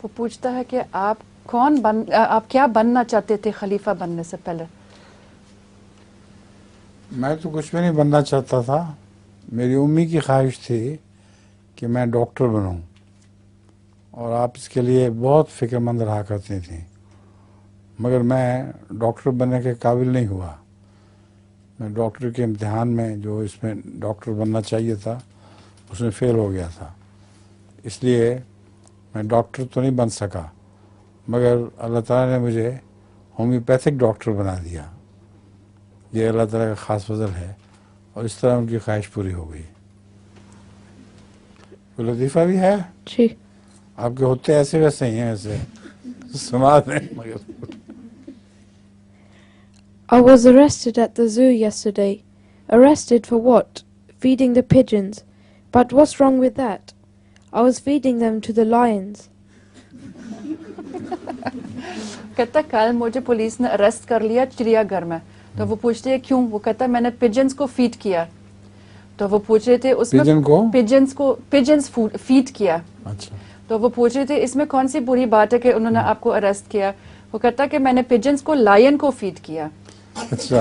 وہ پوچھتا ہے کہ آپ کیا بننا چاہتے تھے خلیفہ بننے سے پہلے؟ میں تو کچھ بھی نہیں بننا چاہتا تھا. میری امی کی خواہش تھی کہ میں ڈاکٹر بنوں، اور آپ اس کے لیے بہت فکر مند رہا کرتی تھیں، مگر میں ڈاکٹر بننے کے قابل نہیں ہوا. میں ڈاکٹر کے امتحان میں جو اس میں ڈاکٹر بننا چاہیے تھا اس میں فیل ہو گیا تھا، اس لیے میں ڈاکٹر تو نہیں بن سکا، مگر اللہ تعالیٰ نے مجھے ہومیوپیتھک ڈاکٹر بنا دیا. یہ اللہ تعالیٰ کا خاص فضل ہے، اور اس طرح ان کی خواہش پوری ہو گئی. کوئی لطیفہ بھی ہے؟ جی. آپ کے ہوتے ایسے ویسے ہی ہیں، ایسے سنا دیں مگر. I was arrested at the zoo yesterday. Arrested for what? Feeding the pigeons. But what's wrong with that? I was feeding them to the lions. کہتا کل مجھے پولیس نے اریسٹ کر لیا چڑیا گھر میں. تو وہ پوچھتے ہیں کیوں؟ وہ کہتا میں نے پیجنز کو فیڈ کیا. تو وہ پوچھ رہے تھے اس میں پیجنز فیڈ کیا. اچھا. تو وہ پوچھ رہے تھے اس میں کون سی بری بات ہے کہ انہوں نے آپ کو اریسٹ کیا؟ وہ کہتا کہ میں نے پیجنز کو لائن کو فیڈ کیا. اچھا.